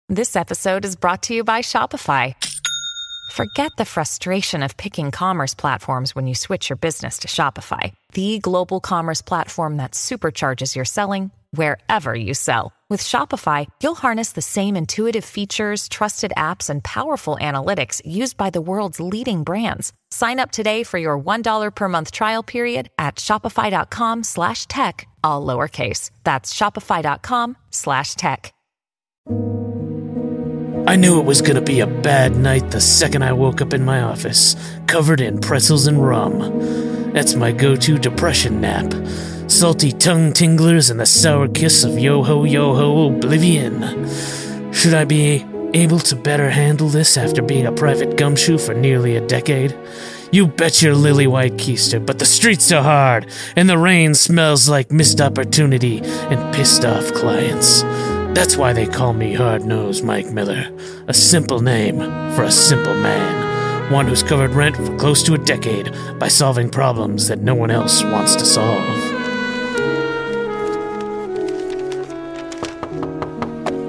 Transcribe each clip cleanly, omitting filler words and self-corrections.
This episode is brought to you by Shopify. Forget the frustration of picking commerce platforms when you switch your business to Shopify, the global commerce platform that supercharges your selling wherever you sell. With Shopify, you'll harness the same intuitive features, trusted apps, and powerful analytics used by the world's leading brands. Sign up today for your $1 per month trial period at shopify.com/tech, all lowercase. That's shopify.com/tech. I knew it was gonna be a bad night the second I woke up in my office, covered in pretzels and rum. That's my go-to depression nap. Salty tongue tinglers and the sour kiss of yo-ho oblivion. Should I be able to better handle this after being a private gumshoe for nearly a decade? You bet your lily white keister, but the streets are hard, and the rain smells like missed opportunity and pissed off clients. That's why they call me Hard-Nosed Mike Miller, a simple name for a simple man, one who's covered rent for close to a decade by solving problems that no one else wants to solve.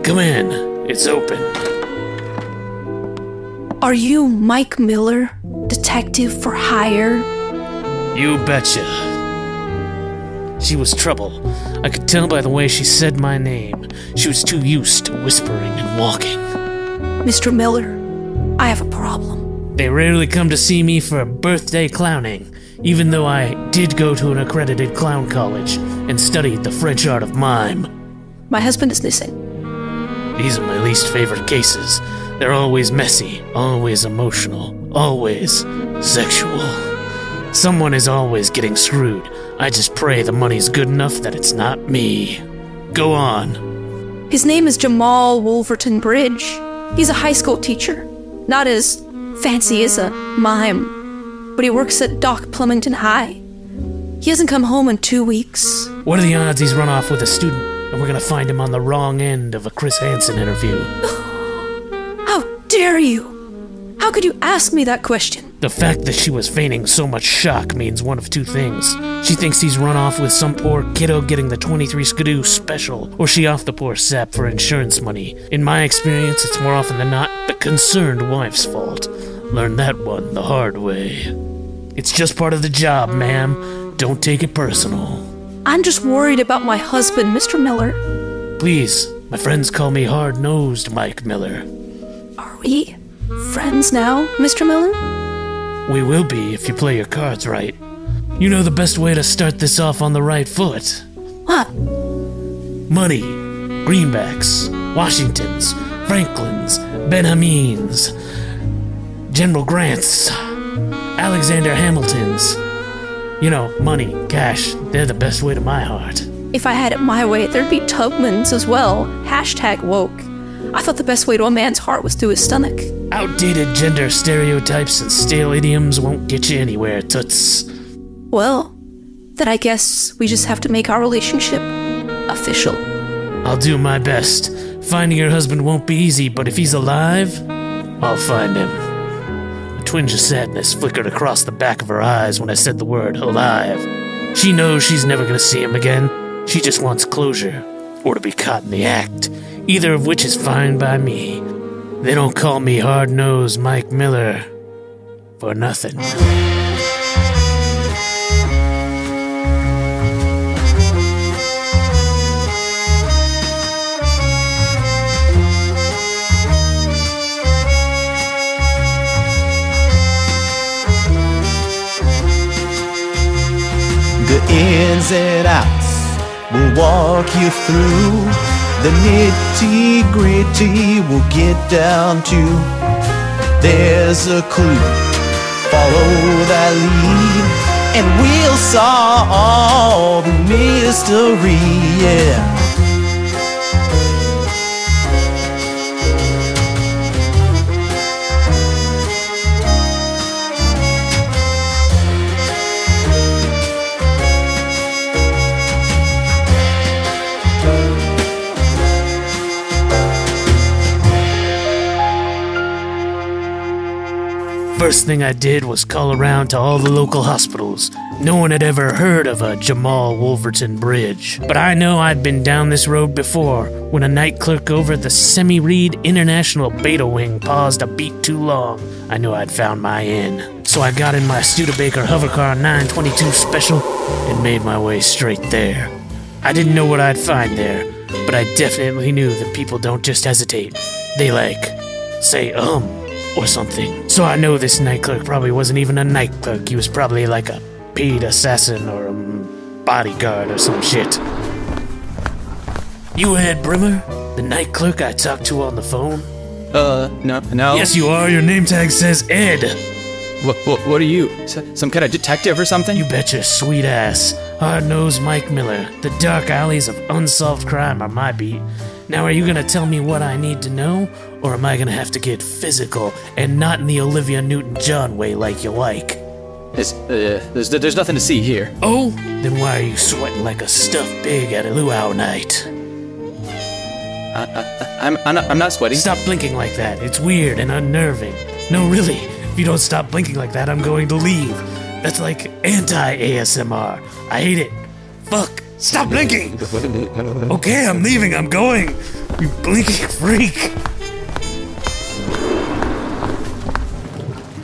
Come in, it's open. Are you Mike Miller, detective for hire? You betcha. She was trouble. I could tell by the way she said my name. She was too used to whispering and walking. Mr. Miller, I have a problem. They rarely come to see me for birthday clowning, even though I did go to an accredited clown college and studied the French art of mime. My husband is missing. These are my least favorite cases. They're always messy, always emotional, always sexual. Someone is always getting screwed. I just pray the money's good enough that it's not me. Go on. His name is Jamal Wolverton Bridge. He's a high school teacher. Not as fancy as a mime, but he works at Doc Plumington High. He hasn't come home in 2 weeks. What are the odds he's run off with a student and we're gonna find him on the wrong end of a Chris Hansen interview? How dare you? How could you ask me that question? The fact that she was feigning so much shock means one of two things. She thinks he's run off with some poor kiddo getting the 23 Skidoo special, or she off the poor sap for insurance money. In my experience, it's more often than not the concerned wife's fault. Learned that one the hard way. It's just part of the job, ma'am. Don't take it personal. I'm just worried about my husband, Mr. Miller. Please, my friends call me Hard-Nosed Mike Miller. Are we friends now, Mr. Miller? We will be if you play your cards right. You know the best way to start this off on the right foot. What? Money, greenbacks, Washingtons, Franklins, Benjamins, General Grants, Alexander Hamiltons. You know, money, cash, they're the best way to my heart. If I had it my way, there'd be Tubmans as well. #woke. I thought the best way to a man's heart was through his stomach. Outdated gender stereotypes and stale idioms won't get you anywhere, toots. Well, then I guess we just have to make our relationship official. I'll do my best. Finding your husband won't be easy, but if he's alive, I'll find him. A twinge of sadness flickered across the back of her eyes when I said the word alive. She knows she's never gonna see him again. She just wants closure, or to be caught in the act. Either of which is fine by me. They don't call me Hard-Nosed Mike Miller for nothing. The ins and outs will walk you through. The nitty-gritty we'll get down to. There's a clue, follow that lead, and we'll solve the mystery, yeah. First thing I did was call around to all the local hospitals. No one had ever heard of a Jamal Wolverton Bridge. But I know I'd been down this road before, when a night clerk over at the Semi-Reed International Beta Wing paused a beat too long. I knew I'd found my inn. So I got in my Studebaker hovercar 922 Special and made my way straight there. I didn't know what I'd find there, but I definitely knew that people don't just hesitate. They say or something. So I know this night clerk probably wasn't even a night clerk. He was probably like a paid assassin or a bodyguard or some shit. You Ed Brimmer? The night clerk I talked to on the phone? No. Yes, you are. Your name tag says Ed. What are you? Some kind of detective or something? You bet your sweet ass. Hard-nosed Mike Miller. The dark alleys of unsolved crime are my beat. Now, are you gonna tell me what I need to know? Or am I gonna have to get physical and not in the Olivia Newton-John way like you like? There's nothing to see here. Oh? Then why are you sweating like a stuffed pig at a luau night? I'm not sweating. Stop blinking like that. It's weird and unnerving. No, really. If you don't stop blinking like that, I'm going to leave. That's like anti-ASMR. I hate it. Fuck. Stop blinking! Okay, I'm leaving. I'm going. You blinking freak.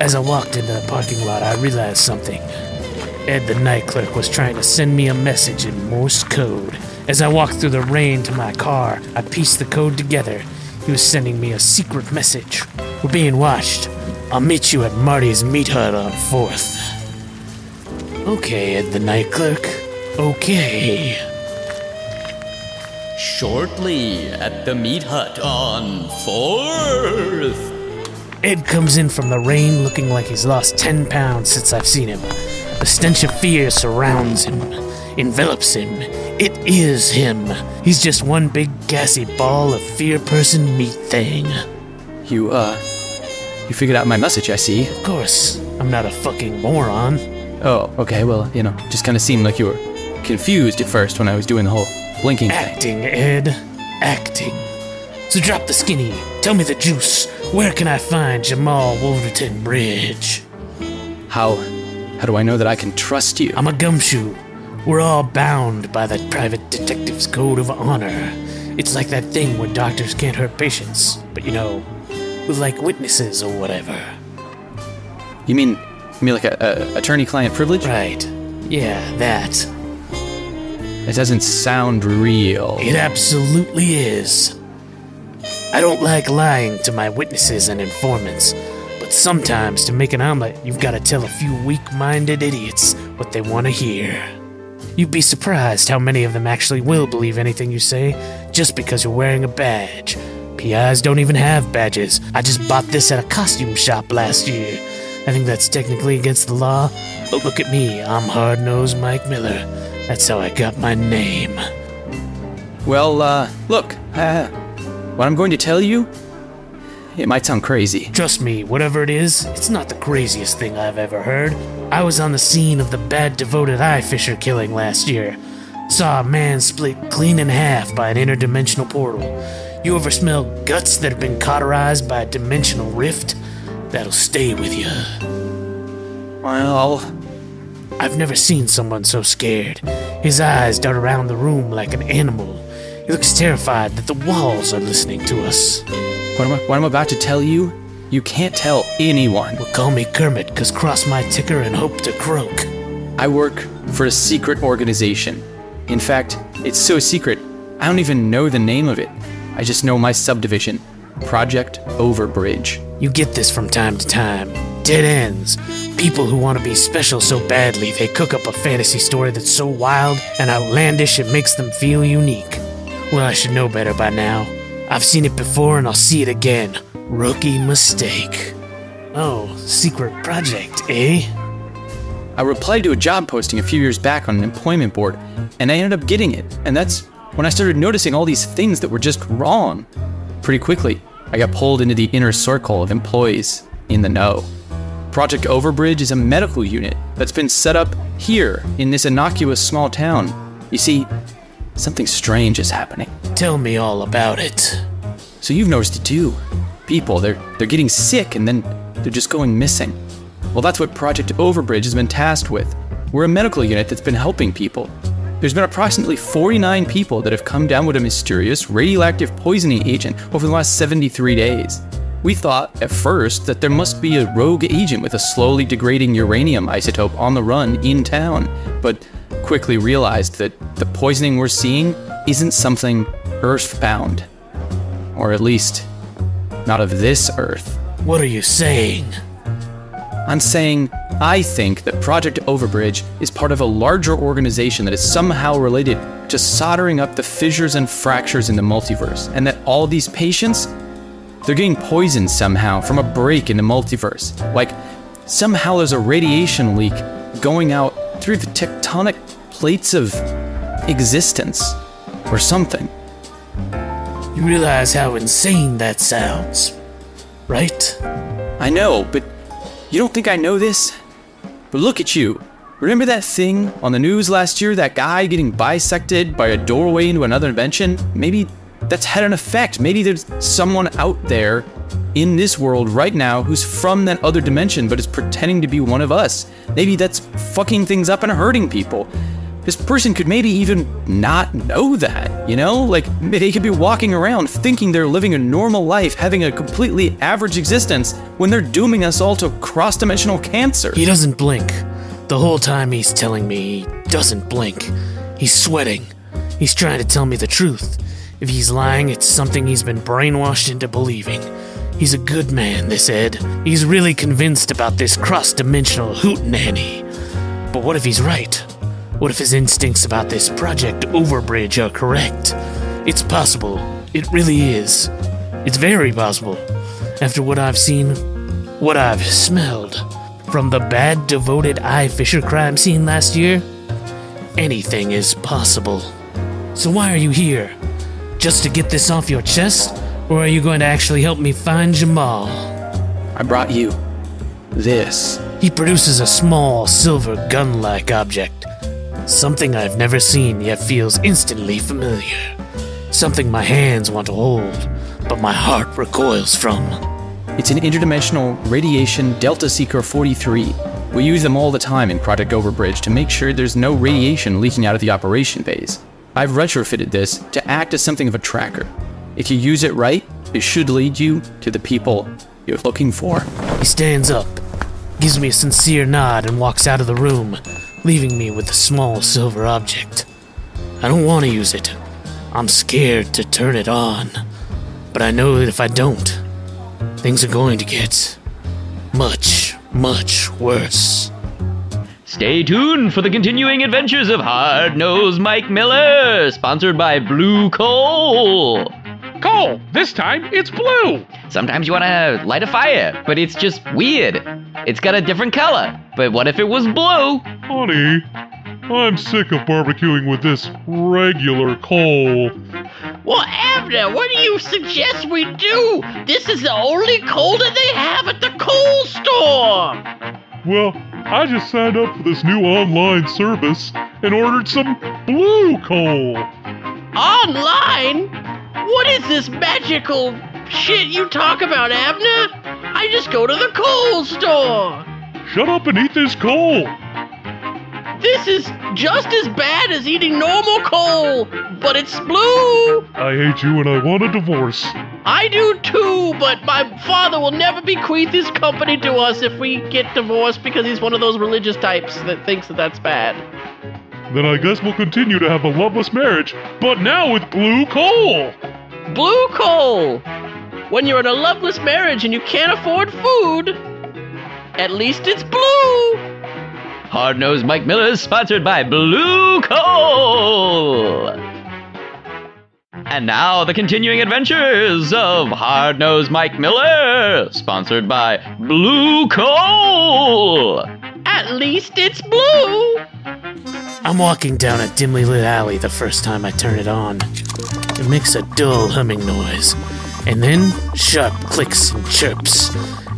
As I walked into the parking lot, I realized something. Ed, the night clerk, was trying to send me a message in Morse code. As I walked through the rain to my car, I pieced the code together. He was sending me a secret message. We're being watched. I'll meet you at Marty's Meat Hut on 4th. Okay, Ed, the night clerk. Okay. Shortly at the Meat Hut on 4th. Ed comes in from the rain looking like he's lost 10 pounds since I've seen him. The stench of fear surrounds him, envelops him. It is him. He's just one big gassy ball of fear person meat thing. You figured out my message, I see. Of course. I'm not a fucking moron. Oh, okay, well, just kind of seemed like you were confused at first when I was doing the whole blinking thing. Acting, Ed. Acting. So drop the skinny. Tell me the juice. Where can I find Jamal Wolverton Bridge? How do I know that I can trust you? I'm a gumshoe. We're all bound by that private detective's code of honor. It's like that thing where doctors can't hurt patients, but with like witnesses or whatever. You mean like a attorney-client privilege? Right. Yeah, that. It doesn't sound real. It absolutely is. I don't like lying to my witnesses and informants, but sometimes to make an omelet, you've got to tell a few weak-minded idiots what they want to hear. You'd be surprised how many of them actually will believe anything you say just because you're wearing a badge. PIs don't even have badges. I just bought this at a costume shop last year. I think that's technically against the law, but look at me, I'm Hard-Nosed Mike Miller. That's how I got my name. Well, look, what I'm going to tell you, it might sound crazy. Trust me, whatever it is, it's not the craziest thing I've ever heard. I was on the scene of the bad devoted eye fisher killing last year. Saw a man split clean in half by an interdimensional portal. You ever smell guts that have been cauterized by a dimensional rift? That'll stay with you. Well, I've never seen someone so scared. His eyes dart around the room like an animal. He looks terrified that the walls are listening to us. What I'm about to tell you, you can't tell anyone. Well, call me Kermit, 'cause cross my ticker and hope to croak. I work for a secret organization. In fact, it's so secret, I don't even know the name of it. I just know my subdivision, Project Overbridge. You get this from time to time. Dead ends. People who want to be special so badly they cook up a fantasy story that's so wild and outlandish it makes them feel unique. Well, I should know better by now. I've seen it before and I'll see it again. Rookie mistake. Oh, secret project, eh? I replied to a job posting a few years back on an employment board, and I ended up getting it. And that's when I started noticing all these things that were just wrong. Pretty quickly, I got pulled into the inner circle of employees in the know. Project Overbridge is a medical unit that's been set up here in this innocuous small town. You see, something strange is happening. Tell me all about it. So you've noticed it too. People, they're getting sick and then they're just going missing. Well, that's what Project Overbridge has been tasked with. We're a medical unit that's been helping people. There's been approximately 49 people that have come down with a mysterious radioactive poisoning agent over the last 73 days. We thought, at first, that there must be a rogue agent with a slowly degrading uranium isotope on the run in town, but quickly realized that the poisoning we're seeing isn't something Earth-bound. Or at least, not of this Earth. What are you saying? I'm saying, I think that Project Overbridge is part of a larger organization that is somehow related to soldering up the fissures and fractures in the multiverse, and that all these patients, they're getting poisoned somehow from a break in the multiverse. Like, somehow there's a radiation leak going out through the tectonic plates of existence, or something. You realize how insane that sounds, right? I know, but you don't think I know this? But look at you. Remember that thing on the news last year, that guy getting bisected by a doorway into another dimension? Maybe that's had an effect. Maybe there's someone out there in this world right now who's from that other dimension but is pretending to be one of us. Maybe that's fucking things up and hurting people. This person could maybe even not know that, you know? Like, they could be walking around thinking they're living a normal life, having a completely average existence, when they're dooming us all to cross-dimensional cancer. He doesn't blink. The whole time he's telling me he doesn't blink. He's sweating. He's trying to tell me the truth. If he's lying, it's something he's been brainwashed into believing. He's a good man, this Ed. He's really convinced about this cross-dimensional hootenanny. But what if he's right? What if his instincts about this Project Overbridge are correct? It's possible. It really is. It's very possible. After what I've seen, what I've smelled, from the bad devoted eye Fisher crime scene last year, anything is possible. So why are you here? Just to get this off your chest? Or are you going to actually help me find Jamal? I brought you this. He produces a small, silver gun-like object. Something I've never seen yet feels instantly familiar. Something my hands want to hold, but my heart recoils from. It's an interdimensional radiation Delta Seeker 43. We use them all the time in Project Overbridge to make sure there's no radiation leaking out of the operation bays. I've retrofitted this to act as something of a tracker. If you use it right, it should lead you to the people you're looking for. He stands up, gives me a sincere nod, and walks out of the room, leaving me with the small silver object. I don't want to use it. I'm scared to turn it on. But I know that if I don't, things are going to get much, much worse. Stay tuned for the continuing adventures of Hard-Nosed Mike Miller, sponsored by Blue Coal. Coal! This time, it's blue! Sometimes you want to light a fire, but it's just weird. It's got a different color, but what if it was blue? Honey, I'm sick of barbecuing with this regular coal. Well, Abner, what do you suggest we do? This is the only coal that they have at the coal store! Well, I just signed up for this new online service and ordered some blue coal. Online? What is this magical shit you talk about, Abner? I just go to the coal store. Shut up and eat this coal. This is just as bad as eating normal coal, but it's blue. I hate you and I want a divorce. I do too, but my father will never bequeath his company to us if we get divorced because he's one of those religious types that thinks that that's bad. Then I guess we'll continue to have a loveless marriage, but now with blue coal. Blue coal! When you're in a loveless marriage and you can't afford food, at least it's blue! Hard-Nosed Mike Miller is sponsored by Blue Coal. And now the continuing adventures of Hard-Nosed Mike Miller, sponsored by Blue Coal. At least it's blue! I'm walking down a dimly lit alley the first time I turn it on. It makes a dull humming noise, and then sharp clicks and chirps.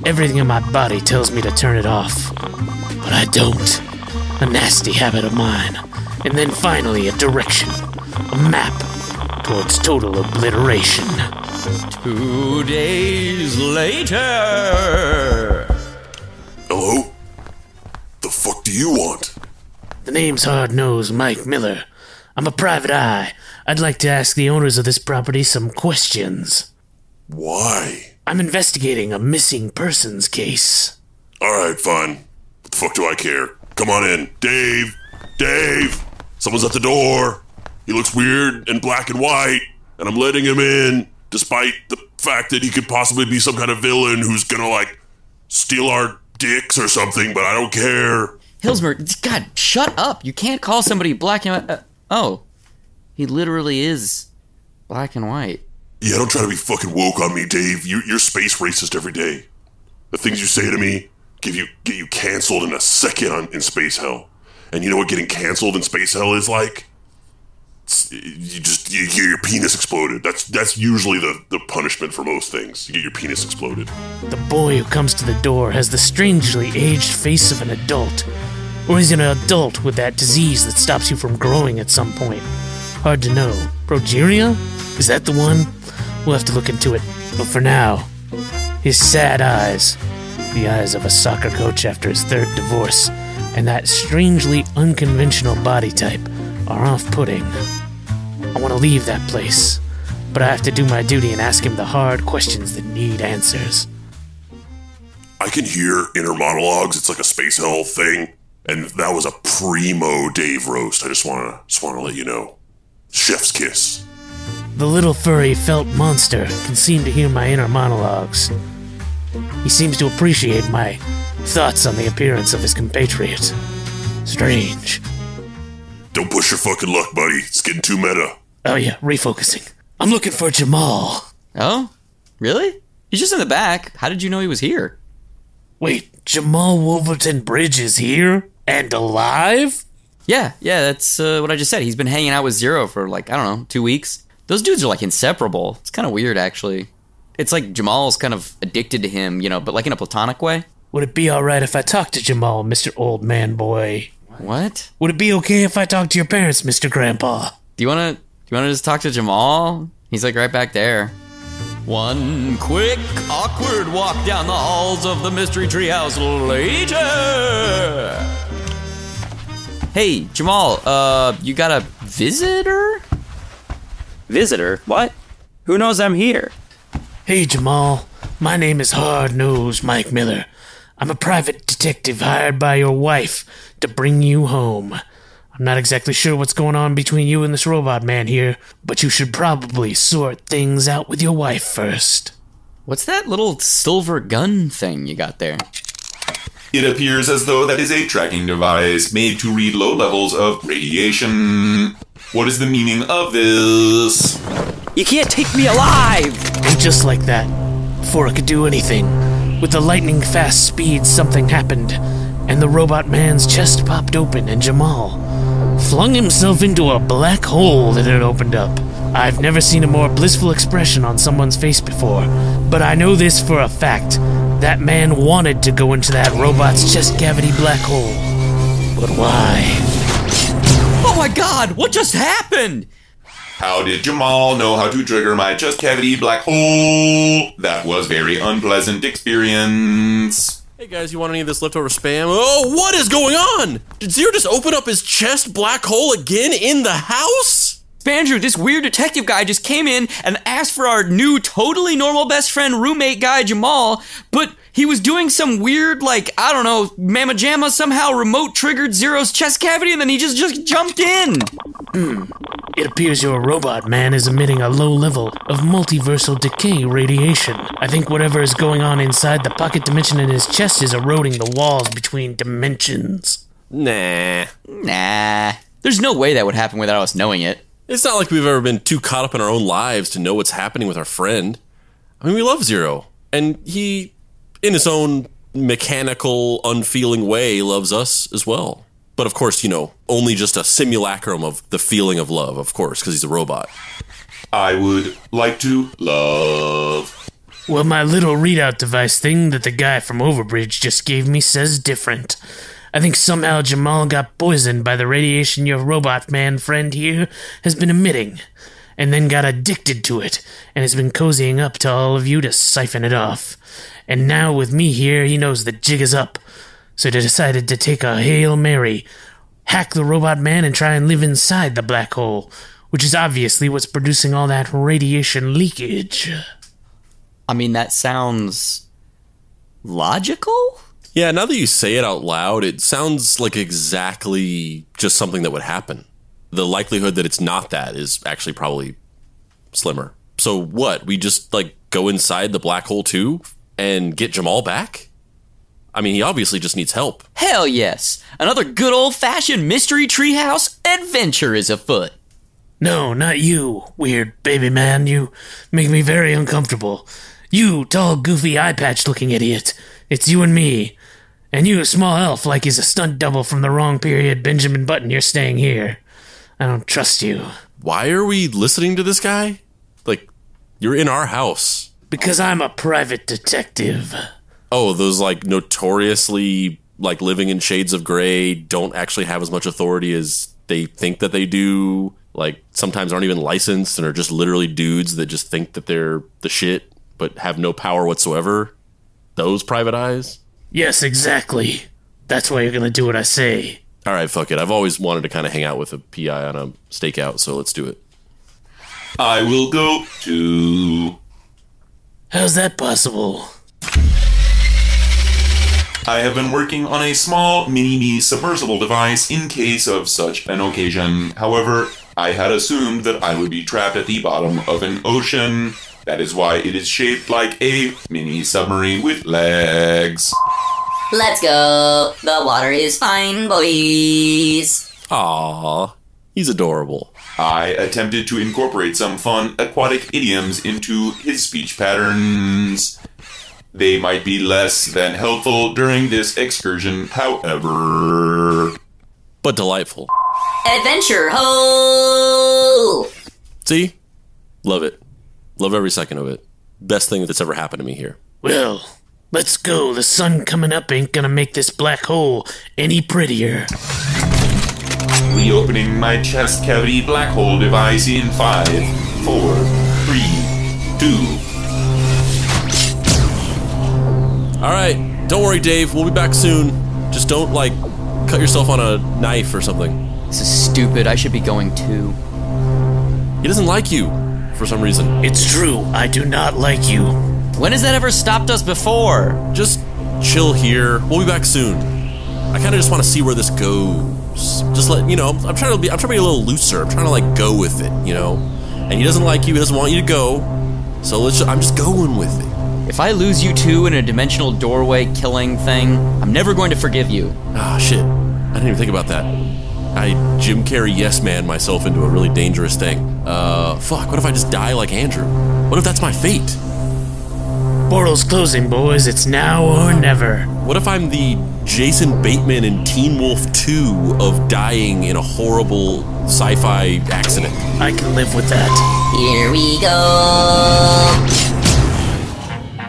Everything in my body tells me to turn it off. But I don't. A nasty habit of mine. And then finally a direction. A map towards total obliteration. 2 days later. Hello? do you want? The name's Hard-Nosed Mike Miller. I'm a private eye. I'd like to ask the owners of this property some questions. Why? I'm investigating a missing persons case. Alright, fine. What the fuck do I care? Come on in. Dave! Dave! Someone's at the door. He looks weird and black and white, and I'm letting him in, despite the fact that he could possibly be some kind of villain who's gonna, like, steal our dicks or something, but I don't care. Hillsmer, God, shut up. You can't call somebody black and white. Oh, he literally is black and white. Yeah, don't try to be fucking woke on me, Dave. You're space racist every day. The things you say to me get you canceled in a second in space hell. And you know what getting canceled in space hell is like? You get your penis exploded. That's usually the punishment for most things. You get your penis exploded. The boy who comes to the door has the strangely aged face of an adult. Or he's an adult with that disease that stops you from growing at some point. Hard to know. Progeria? Is that the one? We'll have to look into it. But for now, his sad eyes, the eyes of a soccer coach after his third divorce, and that strangely unconventional body type are off-putting. I want to leave that place, but I have to do my duty and ask him the hard questions that need answers. I can hear inner monologues. It's like a space hell thing, and that was a primo Dave roast. I just want to let you know. Chef's kiss. The little furry felt monster can seem to hear my inner monologues. He seems to appreciate my thoughts on the appearance of his compatriot. Strange. Don't push your fucking luck, buddy. It's getting too meta. Oh yeah, refocusing. I'm looking for Jamal. Oh? Really? He's just in the back. How did you know he was here? Wait, Jamal Wolverton Bridge is here? And alive? Yeah, that's what I just said. He's been hanging out with Zero for, like, I don't know, 2 weeks. Those dudes are, like, inseparable. It's kind of weird, actually. It's like Jamal's kind of addicted to him, but, like, in a platonic way. Would it be alright if I talked to Jamal, Mr. Old Man Boy? What? Would it be okay if I talked to your parents, Mr. Grandpa? Do you wanna just talk to Jamal? He's, like, right back there. One quick, awkward walk down the halls of the Mystery Treehouse later. Hey, Jamal, you got a visitor? Visitor? What? Who knows I'm here? Hey, Jamal. My name is Hard-Nosed Mike Miller. I'm a private detective hired by your wife to bring you home. I'm not exactly sure what's going on between you and this robot man here, but you should probably sort things out with your wife first. What's that little silver gun thing you got there? It appears as though that is a tracking device made to read low levels of radiation. What is the meaning of this? You can't take me alive! And just like that, before I could do anything, with the lightning-fast speed something happened, and the robot man's chest popped open and Jamal flung himself into a black hole that had opened up. I've never seen a more blissful expression on someone's face before, but I know this for a fact. That man wanted to go into that robot's chest cavity black hole. But why? Oh my god, what just happened? How did Jamal know how to trigger my chest cavity black hole? That was very unpleasant experience. Hey guys, you want any of this leftover spam? Oh, what is going on? Did Zero just open up his chest black hole again in the house? Spandrew, this weird detective guy just came in and asked for our new totally normal best friend roommate guy Jamal, but he was doing some weird, mamma jamma somehow remote triggered Zero's chest cavity and then he just jumped in. It appears your robot man is emitting a low level of multiversal decay radiation. I think whatever is going on inside the pocket dimension in his chest is eroding the walls between dimensions. Nah. There's no way that would happen without us knowing it. It's not like we've ever been too caught up in our own lives to know what's happening with our friend. I mean, we love Zero, and he, in his own mechanical, unfeeling way, loves us as well. But of course, only just a simulacrum of the feeling of love, of course, because he's a robot. I would like to love. Well, my little readout device thing that the guy from Overbridge just gave me says different. I think somehow Jamal got poisoned by the radiation your robot man friend here has been emitting, and then got addicted to it, and has been cozying up to all of you to siphon it off. And now with me here, he knows the jig is up. So they decided to take a Hail Mary, hack the robot man, and try and live inside the black hole, which is obviously what's producing all that radiation leakage. I mean, that sounds logical? Yeah, now that you say it out loud, it sounds like exactly just something that would happen. The likelihood that it's not that is actually probably slimmer. So what? We just, go inside the black hole too and get Jamal back? I mean, he obviously just needs help. Hell yes. Another good old-fashioned Mystery Treehouse adventure is afoot. No, not you, weird baby man. You make me very uncomfortable. You, tall, goofy, eye-patch-looking idiot. It's you and me. And you, small elf, like he's a stunt double from the wrong period, Benjamin Button, you're staying here. I don't trust you. Why are we listening to this guy? You're in our house. Because I'm a private detective. Oh, those, notoriously, living in shades of gray, don't actually have as much authority as they think that they do. Sometimes aren't even licensed and are just literally dudes that just think that they're the shit, but have no power whatsoever. Those private eyes? Yes, exactly. That's why you're gonna do what I say. All right, fuck it. I've always wanted to kind of hang out with a PI on a stakeout, so let's do it. I will go too. How's that possible? I have been working on a small mini-me submersible device in case of such an occasion. However, I had assumed that I would be trapped at the bottom of an ocean. That is why it is shaped like a mini submarine with legs. Let's go. The water is fine, boys. Aww, he's adorable. I attempted to incorporate some fun aquatic idioms into his speech patterns. They might be less than helpful during this excursion, however. But delightful. Adventure ho! See? Love it. Love every second of it. Best thing that's ever happened to me here. Well, let's go. The sun coming up ain't gonna make this black hole any prettier. Reopening my chest cavity black hole device in 5, 4, 3, 2. Alright, don't worry, Dave. We'll be back soon. Just don't, cut yourself on a knife or something. This is stupid. I should be going too. He doesn't like you, for some reason. It's true. I do not like you. When has that ever stopped us before? Just chill here. We'll be back soon. I kind of just want to see where this goes. Just I'm trying to be a little looser. I'm trying to, go with it, And he doesn't like you. He doesn't want you to go. So I'm just going with it. If I lose you two in a dimensional doorway killing thing, I'm never going to forgive you. Ah, shit. I didn't even think about that. I Jim Carrey yes-man myself into a really dangerous thing. Fuck, what if I just die like Andrew? What if that's my fate? Portal's closing, boys. It's now or never. What if I'm the Jason Bateman in Teen Wolf 2 of dying in a horrible sci-fi accident? I can live with that. Here we go.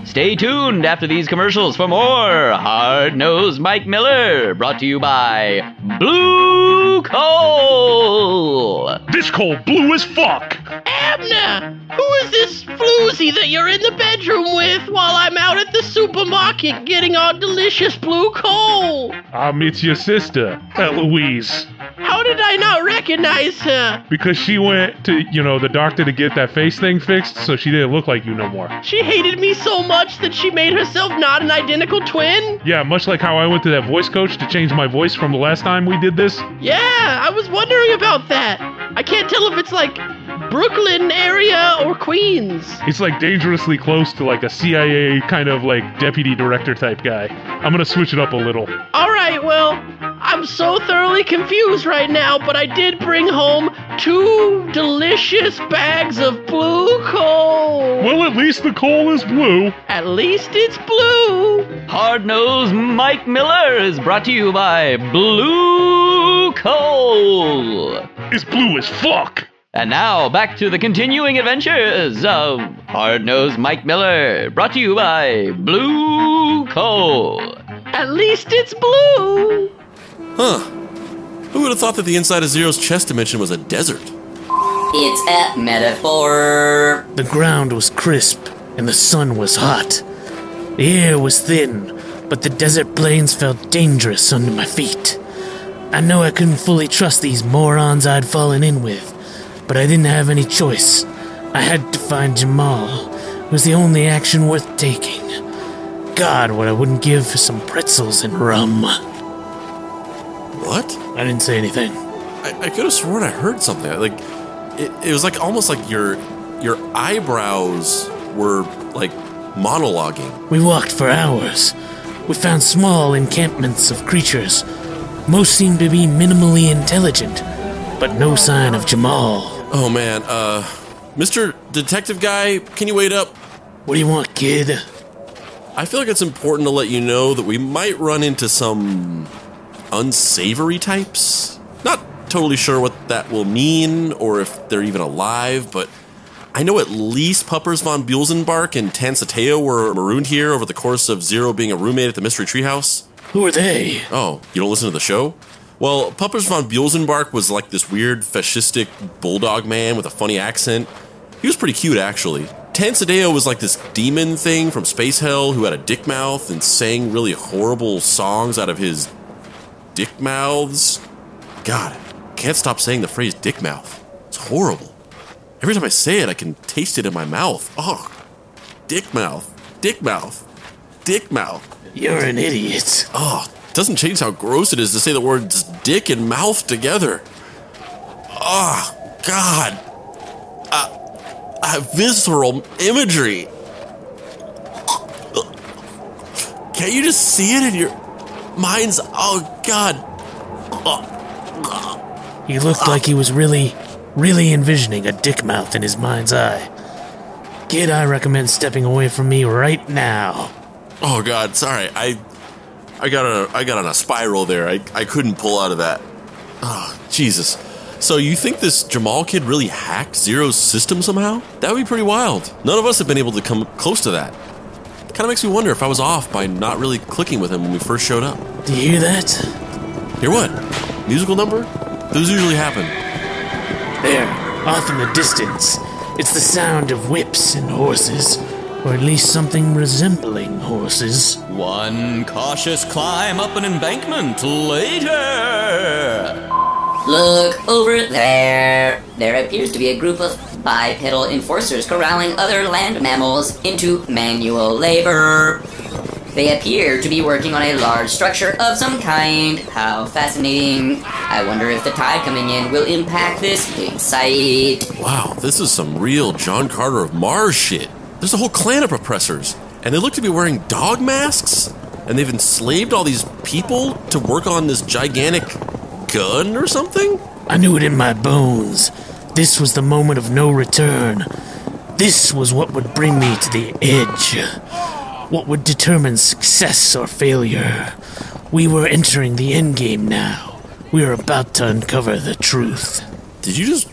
Stay tuned after these commercials for more Hard-Nosed Mike Miller, brought to you by Blue Coal. This coal blue as fuck. Abner, who is this floozy that you're in the bedroom with while I'm out at the supermarket getting our delicious blue coal? It's your sister, Eloise. How did I not recognize her? Because she went to, the doctor to get that face thing fixed, so she didn't look like you no more. She hated me so much that she made herself not an identical twin? Yeah, much like how I went to that voice coach to change my voice from the last time we did this. Yeah, I was wondering about that. I can't tell if it's Brooklyn area or Queens. It's dangerously close to a CIA kind of deputy director type guy. I'm gonna switch it up a little. Alright, well, I'm so thoroughly confused right now, but I did bring home 2 delicious bags of blue coal. Well, at least the coal is blue. At least it's blue. Hard-Nosed Mike Miller is brought to you by Blue Coal. It's blue as fuck. And now, back to the continuing adventures of Hard-Nosed Mike Miller, brought to you by Blue Coal. At least it's blue. Huh. Who would have thought that the inside of Zero's chest dimension was a desert? It's a metaphor. The ground was crisp, and the sun was hot. The air was thin, but the desert plains felt dangerous under my feet. I know I couldn't fully trust these morons I'd fallen in with, but I didn't have any choice. I had to find Jamal. It was the only action worth taking. God, what I wouldn't give for some pretzels and rum. What? I didn't say anything. I could have sworn I heard something. Like, it was like almost like your eyebrows were like monologuing. We walked for hours. We found small encampments of creatures. Most seemed to be minimally intelligent, but no sign of Jamal. Oh man, Mr. Detective Guy, can you wait up? What do you want, kid? I feel like it's important to let you know that we might run into some unsavory types. Not totally sure what that will mean or if they're even alive, but I know at least Puppers von Buelzenbark and Tansateo were marooned here over the course of Zero being a roommate at the Mystery Treehouse. Who are they? Oh, you don't listen to the show? Well, Puppers von Buelzenbark was like this weird fascistic bulldog man with a funny accent. He was pretty cute, actually. Tansateo was like this demon thing from Space Hell who had a dick mouth and sang really horrible songs out of his dick mouths. God, I can't stop saying the phrase dick mouth. It's horrible. Every time I say it, I can taste it in my mouth. Oh, dick mouth, dick mouth, dick mouth. You're an idiot. Oh, it doesn't change how gross it is to say the words dick and mouth together. Oh, God. Visceral imagery. Can't you just see it in your mind's... Oh, God. He looked like he was really envisioning a dick mouth in his mind's eye. Kid, I recommend stepping away from me right now. Oh, God, sorry. I got on a spiral there. I couldn't pull out of that. Oh, Jesus. So you think this Jamal kid really hacked Zero's system somehow? That would be pretty wild. None of us have been able to come close to that. Kind of makes me wonder if I was off by not really clicking with him when we first showed up. Do you hear that? Hear what? Musical number? Those usually happen. There, off in the distance. It's the sound of whips and horses. Or at least something resembling horses. One cautious climb up an embankment later. Look over there. There appears to be a group of bipedal enforcers corralling other land mammals into manual labor. They appear to be working on a large structure of some kind. How fascinating. I wonder if the tide coming in will impact this big site. Wow, this is some real John Carter of Mars shit. There's a whole clan of oppressors, and they look to be wearing dog masks, and they've enslaved all these people to work on this gigantic gun or something? I knew it in my bones. This was the moment of no return. This was what would bring me to the edge. What would determine success or failure. We were entering the endgame now. We were about to uncover the truth. Did you just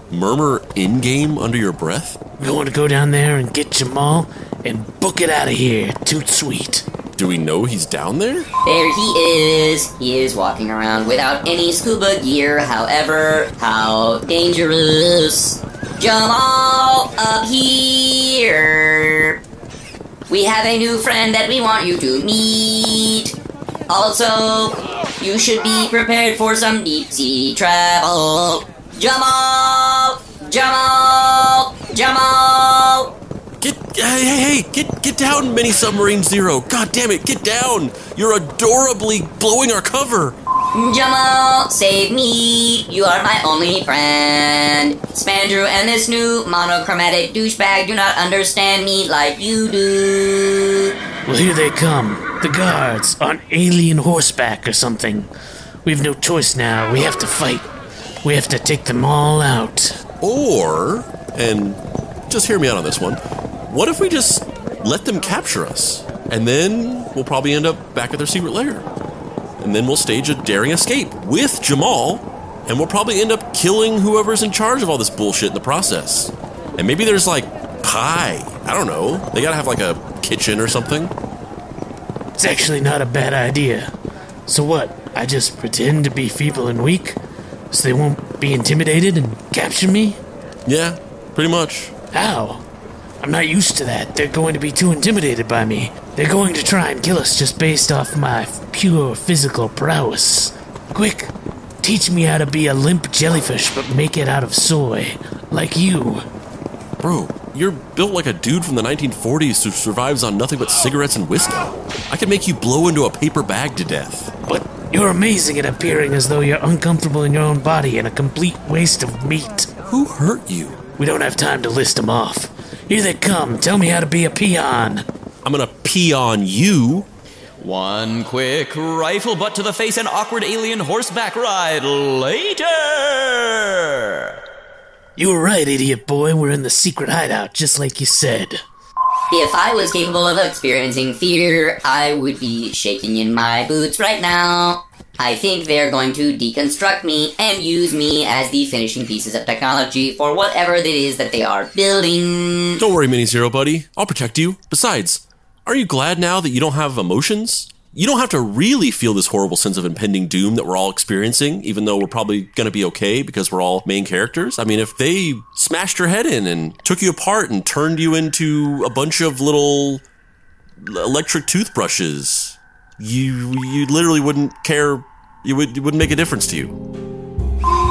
murmur endgame under your breath? We want to go down there and get Jamal and book it out of here. Toot sweet. Do we know he's down there? There he is. He is walking around without any scuba gear, however. How dangerous. Jamal, up here. We have a new friend that we want you to meet. Also, you should be prepared for some deep sea travel. Jamal! Jamal! Jamal! Get down, Mini Submarine Zero. God damn it, get down. You're adorably blowing our cover. Jamal, save me. You are my only friend. Spandrew and this new monochromatic douchebag do not understand me like you do. Well, here they come. The guards on alien horseback or something. We have no choice now. We have to fight. We have to take them all out. Or, and just hear me out on this one, what if we just let them capture us? And then we'll probably end up back at their secret lair. And then we'll stage a daring escape with Jamal, and we'll probably end up killing whoever's in charge of all this bullshit in the process. And maybe there's like pie. I don't know. They gotta have like a kitchen or something. It's actually not a bad idea. So what? I just pretend to be feeble and weak? So they won't be intimidated and capture me? Yeah, pretty much. How? I'm not used to that. They're going to be too intimidated by me. They're going to try and kill us just based off my pure physical prowess. Quick, teach me how to be a limp jellyfish but make it out of soy, like you. Bro, you're built like a dude from the 1940s who survives on nothing but cigarettes and whiskey. I could make you blow into a paper bag to death. But you're amazing at appearing as though you're uncomfortable in your own body and a complete waste of meat. Who hurt you? We don't have time to list them off. Here they come. Tell me how to be a peon. I'm gonna pee on you. One quick rifle butt to the face and awkward alien horseback ride later. You were right, idiot boy. We're in the secret hideout, just like you said. If I was capable of experiencing fear, I would be shaking in my boots right now. I think they're going to deconstruct me and use me as the finishing pieces of technology for whatever it is that they are building. Don't worry, Mini Zero, buddy. I'll protect you. Besides, are you glad now that you don't have emotions? You don't have to really feel this horrible sense of impending doom that we're all experiencing, even though we're probably going to be okay because we're all main characters. I mean, if they smashed your head in and took you apart and turned you into a bunch of little electric toothbrushes, you literally wouldn't care. It wouldn't make a difference to you.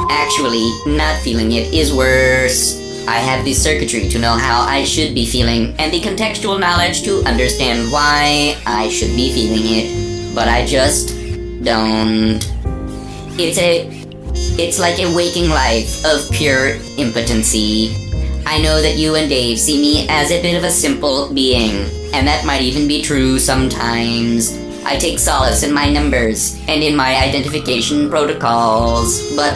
Actually, not feeling it is worse. I have the circuitry to know how I should be feeling, and the contextual knowledge to understand why I should be feeling it, but I just don't. It's like a waking life of pure impotency. I know that you and Dave see me as a bit of a simple being, and that might even be true sometimes. I take solace in my numbers and in my identification protocols, but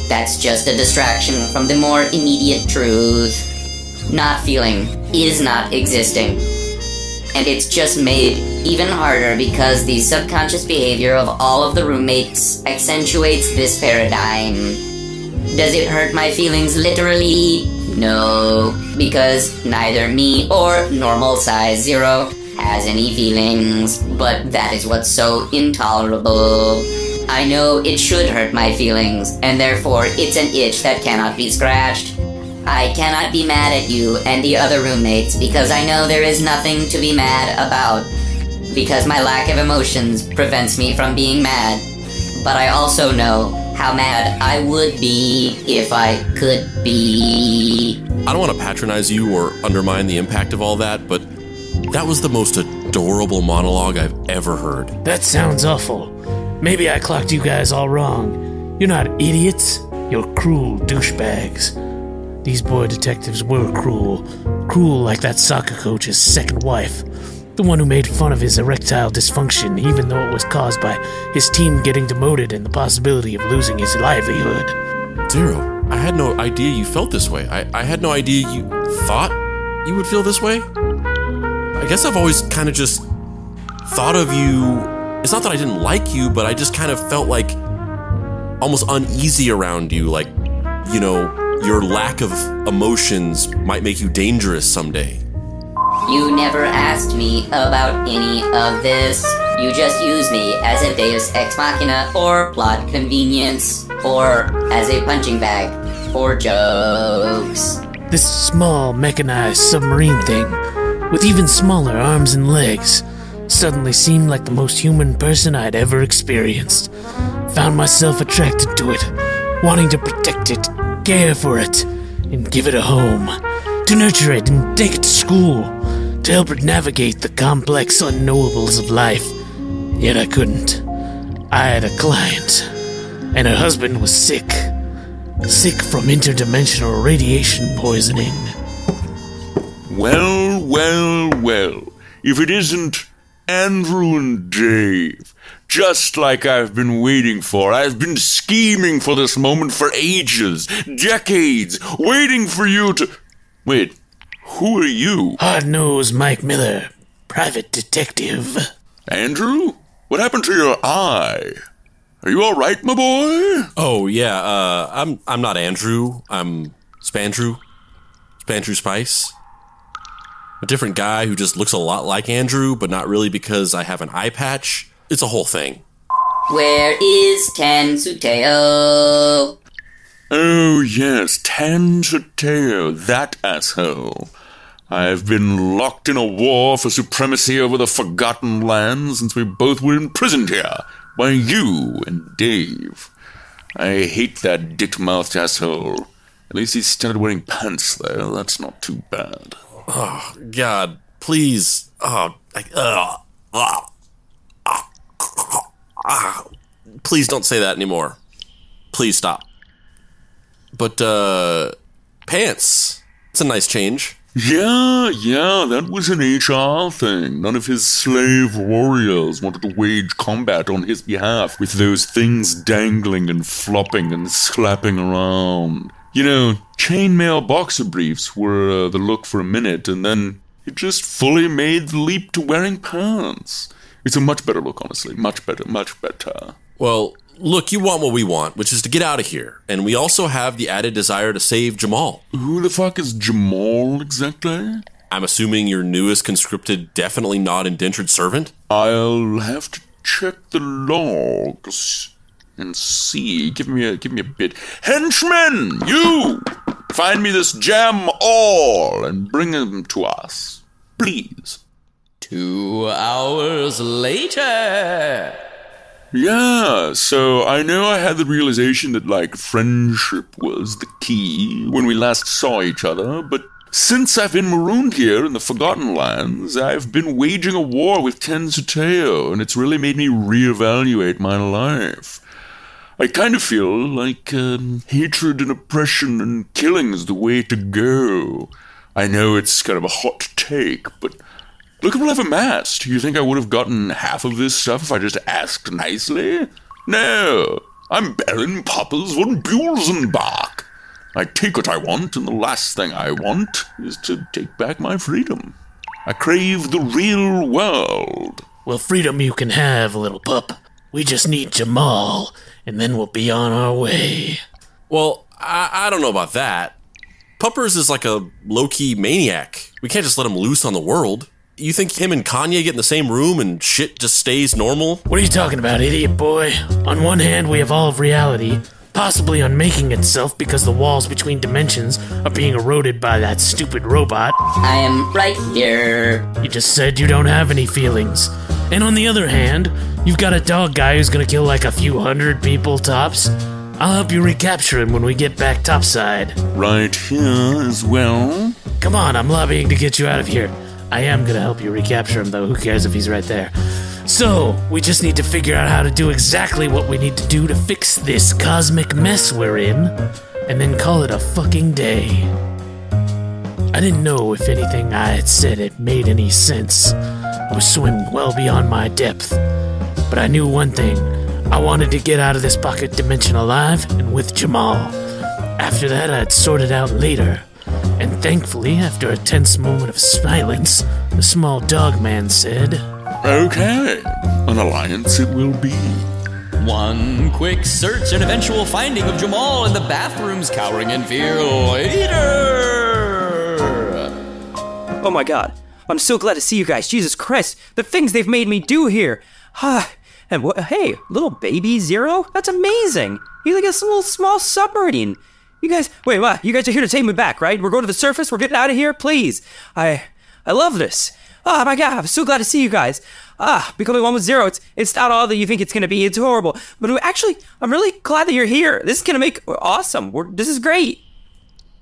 that's just a distraction from the more immediate truth. Not feeling is not existing. And it's just made even harder because the subconscious behavior of all of the roommates accentuates this paradigm. Does it hurt my feelings literally? No, because neither me or normal size Zero has any feelings, but that is what's so intolerable. I know it should hurt my feelings, and therefore it's an itch that cannot be scratched. I cannot be mad at you and the other roommates because I know there is nothing to be mad about, because my lack of emotions prevents me from being mad. But I also know how mad I would be if I could be. I don't want to patronize you or undermine the impact of all that, but that was the most adorable monologue I've ever heard. That sounds awful. Maybe I clocked you guys all wrong. You're not idiots. You're cruel douchebags. These boy detectives were cruel. Cruel like that soccer coach's second wife. The one who made fun of his erectile dysfunction even though it was caused by his team getting demoted and the possibility of losing his livelihood. Zero, I had no idea you felt this way. I had no idea you thought you would feel this way. I guess I've always kind of just thought of you. It's not that I didn't like you, but I just kind of felt like almost uneasy around you. Like, you know, your lack of emotions might make you dangerous someday. You never asked me about any of this. You just used me as a deus ex machina or plot convenience or as a punching bag for jokes. This small mechanized submarine thing with even smaller arms and legs suddenly seemed like the most human person I'd ever experienced. Found myself attracted to it, wanting to protect it, care for it, and give it a home. To nurture it and take it to school, to help it navigate the complex unknowables of life. Yet I couldn't. I had a client, and her husband was sick. Sick from interdimensional radiation poisoning. Well, well, well. If it isn't Andrew and Dave, just like I've been waiting for. I've been scheming for this moment for ages, decades, waiting for you to... Wait, who are you? Hard-nosed Mike Miller, private detective. Andrew? What happened to your eye? Are you all right, my boy? Oh, yeah, I'm not Andrew. I'm Spandrew. Spandrew Spice. A different guy who just looks a lot like Andrew, but not really because I have an eye patch. It's a whole thing. Where is Tensuteo? Oh, yes, Tensuteo, that asshole. I've been locked in a war for supremacy over the Forgotten Lands since we both were imprisoned here by you and Dave. I hate that dick-mouthed asshole. At least he started wearing pants, though. That's not too bad. Oh, God, please. Please don't say that anymore. Please stop. But, pants. It's a nice change. Yeah, that was an HR thing. None of his slave warriors wanted to wage combat on his behalf with those things dangling and flopping and slapping around. You know, chainmail boxer briefs were the look for a minute, and then it just fully made the leap to wearing pants. It's a much better look, honestly. Much better. Well, look, you want what we want, which is to get out of here. And we also have the added desire to save Jamal. Who the fuck is Jamal, exactly? I'm assuming your newest conscripted, definitely not indentured servant? I'll have to check the logs and see. Give me a bit. Henchman, you! Find me this jam all and bring him to us. Please. 2 hours later. Yeah, so I know I had the realization that, like, friendship was the key when we last saw each other, but since I've been marooned here in the Forgotten Lands, I've been waging a war with Tensateo, and it's really made me reevaluate my life. I kind of feel like hatred and oppression and killing is the way to go. I know it's kind of a hot take, but look at what I've amassed. You think I would have gotten half of this stuff if I just asked nicely? No, I'm Baron Poppers von Buelzenbach. I take what I want, and the last thing I want is to take back my freedom. I crave the real world. Well, freedom you can have, little pup. We just need Jamal, and then we'll be on our way. Well, I don't know about that. Puppers is like a low-key maniac. We can't just let him loose on the world. You think him and Kanye get in the same room and shit just stays normal? What are you talking about, idiot boy? On one hand, we have all of reality, possibly unmaking itself because the walls between dimensions are being eroded by that stupid robot. I am right here. You just said you don't have any feelings. And on the other hand, you've got a dog guy who's gonna kill like a few hundred people tops. I'll help you recapture him when we get back topside. Right here as well? Come on, I'm lobbying to get you out of here. I am gonna help you recapture him, though. Who cares if he's right there? So, we just need to figure out how to do exactly what we need to do to fix this cosmic mess we're in, and then call it a fucking day. I didn't know if anything I had said had made any sense. I was swimming well beyond my depth. But I knew one thing. I wanted to get out of this pocket dimension alive and with Jamal. After that, I'd sort it out later. And thankfully, after a tense moment of silence, the small dog man said, Okay, an alliance it will be. One quick search and eventual finding of Jamal in the bathrooms, cowering in fear later. Oh my god, I'm so glad to see you guys. Jesus Christ, the things they've made me do here. And hey, little baby Zero? That's amazing. He's like a little small submarine. You guys, wait, what? You guys are here to take me back, right? We're going to the surface? We're getting out of here? Please. I love this. Oh my god, I'm so glad to see you guys. Becoming one with Zero, it's not all that you think it's going to be. It's horrible. But I'm really glad that you're here. This is going to make awesome. This is great.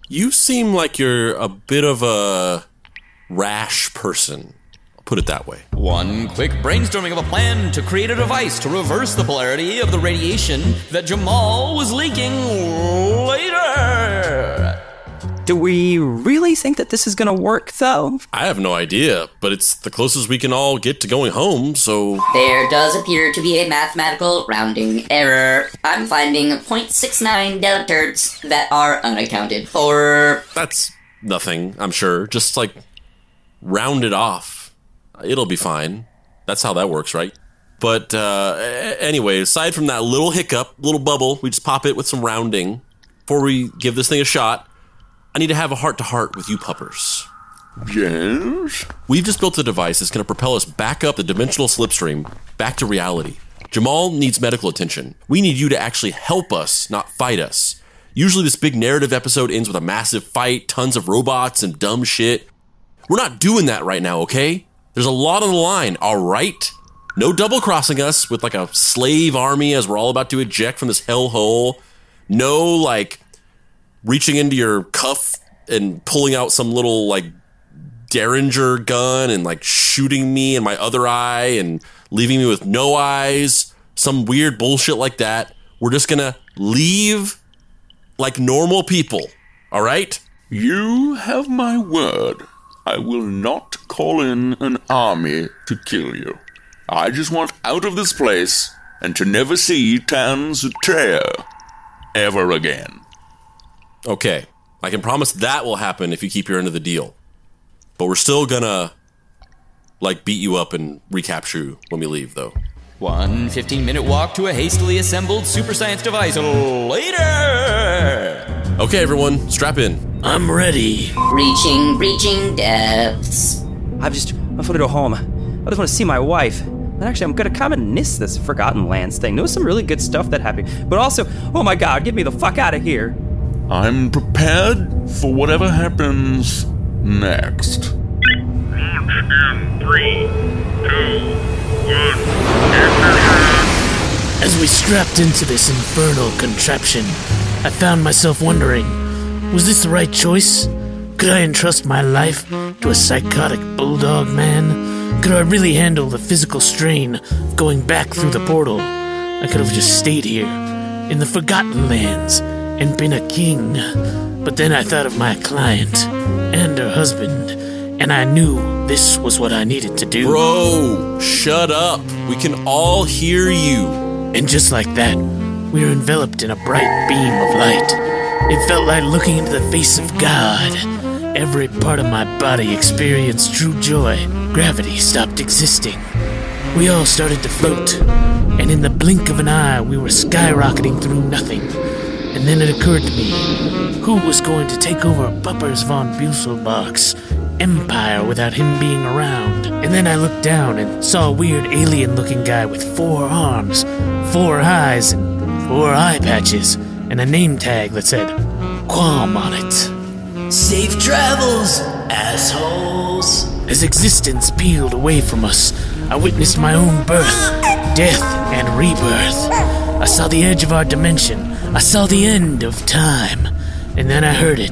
You seem like you're a bit of a rash person. I'll put it that way. One quick brainstorming of a plan to create a device to reverse the polarity of the radiation that Jamal was leaking later. Do we really think that this is going to work, though? I have no idea, but it's the closest we can all get to going home, so... There does appear to be a mathematical rounding error. I'm finding 0.69 delta-terts that are unaccounted for. That's nothing, I'm sure. Just, round it off. It'll be fine. That's how that works, right? But, anyway, aside from that little hiccup, little bubble, we just pop it with some rounding. Before we give this thing a shot, I need to have a heart-to-heart with you puppers. Yes? We've just built a device that's going to propel us back up the dimensional slipstream, back to reality. Jamal needs medical attention. We need you to actually help us, not fight us. Usually this big narrative episode ends with a massive fight, tons of robots and dumb shit. We're not doing that right now, okay? There's a lot on the line, all right? No double-crossing us with like a slave army as we're all about to eject from this hellhole. No, like, reaching into your cuff and pulling out some little, like, Derringer gun and, like, shooting me in my other eye and leaving me with no eyes. Some weird bullshit like that. We're just gonna leave like normal people, all right? You have my word. I will not call in an army to kill you. I just want out of this place and to never see Tan's chair ever again. Okay, I can promise that will happen if you keep your end of the deal. But we're still gonna, like, beat you up and recapture you when we leave, though. 1 15-minute walk to a hastily assembled super science device later! Okay, everyone, strap in. I'm ready. Reaching depths. I just want to go home. I just want to see my wife. And actually, I'm gonna kind of miss this Forgotten Lands thing. There was some really good stuff that happened. But also, oh my god, get me the fuck out of here. I'm prepared for whatever happens next. Launch in 3, 2, 1. As we strapped into this infernal contraption, I found myself wondering, was this the right choice? Could I entrust my life to a psychotic bulldog man? Could I really handle the physical strain of going back through the portal? I could have just stayed here, in the Forgotten Lands, and been a king. But then I thought of my client and her husband, and I knew this was what I needed to do. Bro, shut up. We can all hear you. And just like that, we were enveloped in a bright beam of light. It felt like looking into the face of God. Every part of my body experienced true joy. Gravity stopped existing. We all started to float, and in the blink of an eye, we were skyrocketing through nothing. And then it occurred to me, who was going to take over Puppers von Busselbach's empire without him being around? And then I looked down and saw a weird alien-looking guy with 4 arms, 4 eyes, and 4 eye patches, and a name tag that said Qualm on it. Safe travels, assholes. As existence peeled away from us, I witnessed my own birth, death, and rebirth. I saw the edge of our dimension. I saw the end of time. And then I heard it.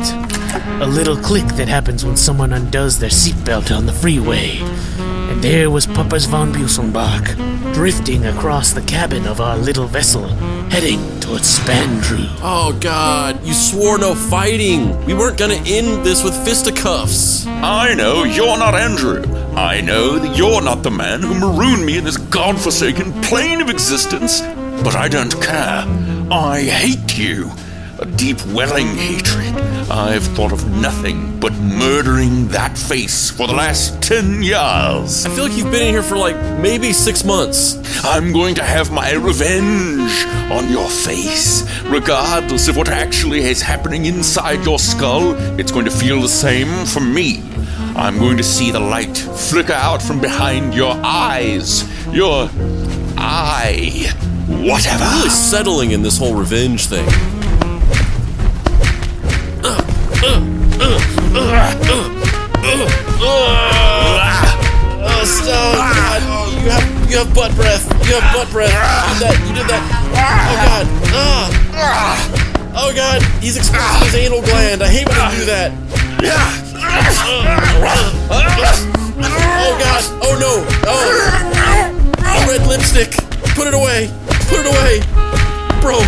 A little click that happens when someone undoes their seatbelt on the freeway. And there was Puppers von Busselbach, drifting across the cabin of our little vessel, heading towards Spandrew. Oh god, you swore no fighting. We weren't gonna end this with fisticuffs. I know you're not Andrew. I know that you're not the man who marooned me in this godforsaken plane of existence. But I don't care. I hate you. A deep welling hatred. I've thought of nothing but murdering that face for the last 10 years. I feel like you've been in here for like maybe 6 months. I'm going to have my revenge on your face. Regardless of what actually is happening inside your skull, it's going to feel the same for me. I'm going to see the light flicker out from behind your eyes. Your eye. Whatever. I'm really settling in this whole revenge thing. Stop. God. You have butt breath. You have butt breath. You did that. Oh god. Oh god. He's exposing his anal gland. I hate when you do that. Oh god. Oh no. Oh. Red lipstick. Put it away. Put it away. Bro,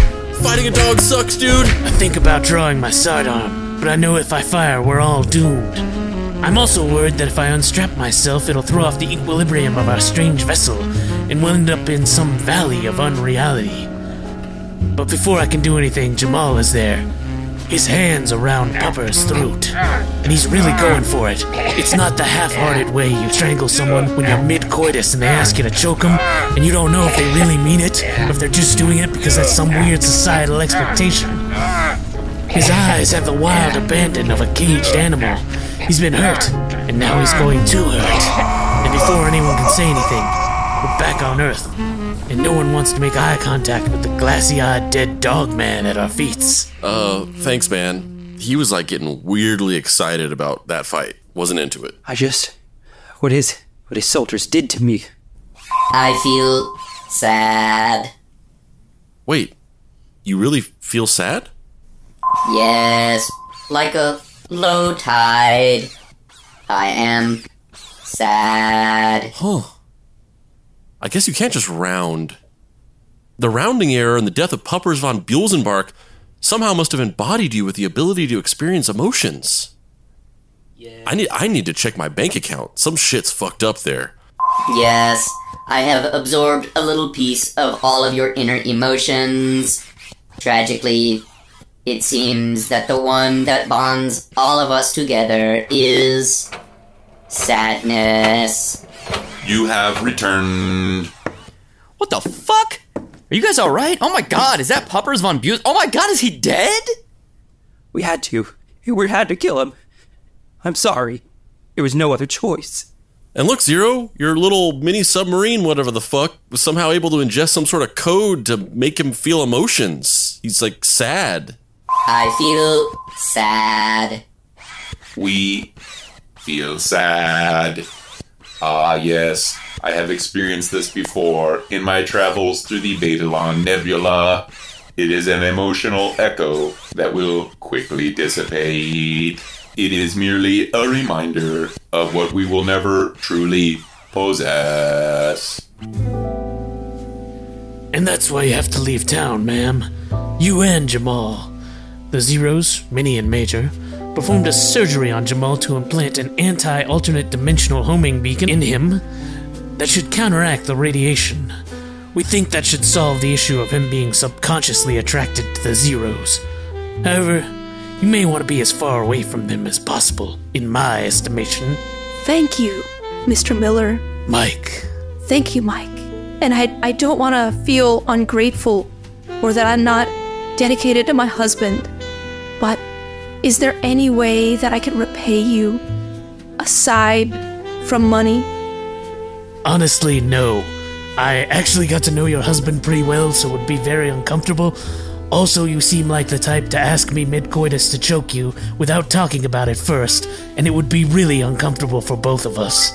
fighting a dog sucks, dude. I think about drawing my sidearm, but I know if I fire, we're all doomed. I'm also worried that if I unstrap myself, it'll throw off the equilibrium of our strange vessel, and we'll end up in some valley of unreality. But before I can do anything, Jamal is there. His hand's around Pupper's throat, and he's really going for it. It's not the half-hearted way you strangle someone when you're mid-coitus and they ask you to choke them, and you don't know if they really mean it, or if they're just doing it because that's some weird societal expectation. His eyes have the wild abandon of a caged animal. He's been hurt, and now he's going to hurt. And before anyone can say anything, we're back on Earth, and no one wants to make eye contact with the glassy-eyed dead dog man at our feet. Thanks, man. He was like getting weirdly excited about that fight. wasn't into it. What his soldiers did to me. I feel sad. Wait, you really feel sad? Yes, like a low tide. I am sad. Huh. I guess you can't just round. The rounding error and the death of Puppers von Buelzenbark somehow must have embodied you with the ability to experience emotions. Yeah. I need to check my bank account. Some shit's fucked up there. Yes, I have absorbed a little piece of all of your inner emotions. Tragically, it seems that the one that bonds all of us together is sadness. You have returned. What the fuck? Are you guys alright? Oh my god, is that Puppers von Buse? Oh my god, is he dead? We had to kill him. I'm sorry. There was no other choice. And look, Zero, your little mini submarine, whatever the fuck, was somehow able to ingest some sort of code to make him feel emotions. He's like sad. I feel sad. We feel sad. Ah, yes. I have experienced this before in my travels through the Betelon Nebula. It is an emotional echo that will quickly dissipate. It is merely a reminder of what we will never truly possess. And that's why you have to leave town, ma'am. You and Jamal. The Zeros, Mini and Major, performed a surgery on Jamal to implant an anti-alternate dimensional homing beacon in him that should counteract the radiation. We think that should solve the issue of him being subconsciously attracted to the Zeros. However, you may want to be as far away from them as possible, in my estimation. Thank you, Mr. Miller. Mike. Thank you, Mike. And I don't want to feel ungrateful or that I'm not dedicated to my husband. But is there any way that I can repay you aside from money? Honestly, no. I actually got to know your husband pretty well, so it would be very uncomfortable. Also, you seem like the type to ask me mid-coitus to choke you without talking about it first, and it would be really uncomfortable for both of us.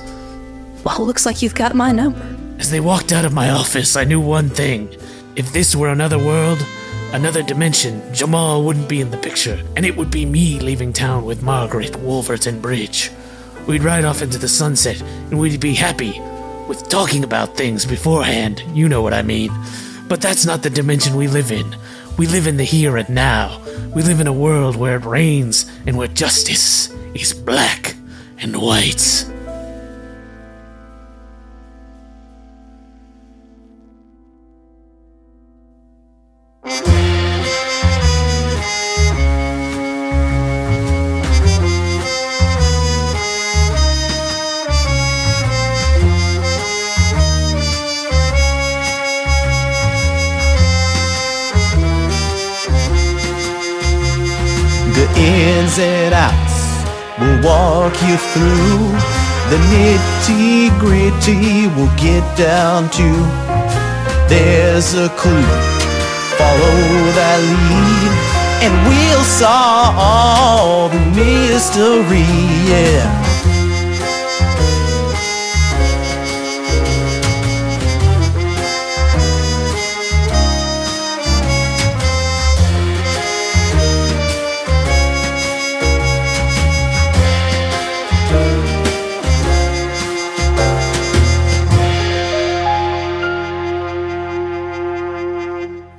Well, looks like you've got my number. As they walked out of my office, I knew one thing. If this were another world, another dimension, Jamal wouldn't be in the picture, and it would be me leaving town with Margaret Wolverton Bridge. We'd ride off into the sunset, and we'd be happy with talking about things beforehand, you know what I mean. But that's not the dimension we live in. We live in the here and now. We live in a world where it rains and where justice is black and white. The ins and outs will walk you through. The nitty gritty will get down to. There's a clue, follow that lead, and we'll solve the mystery, yeah.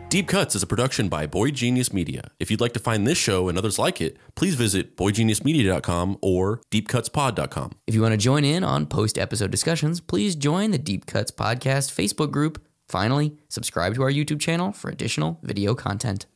Deep Cuts is a production by Boy Genius Media. If you'd like to find this show and others like it, please visit boygeniusmedia.com or deepcutspod.com. If you want to join in on post-episode discussions, please join the Deep Cuts Podcast Facebook group. Finally, subscribe to our YouTube channel for additional video content.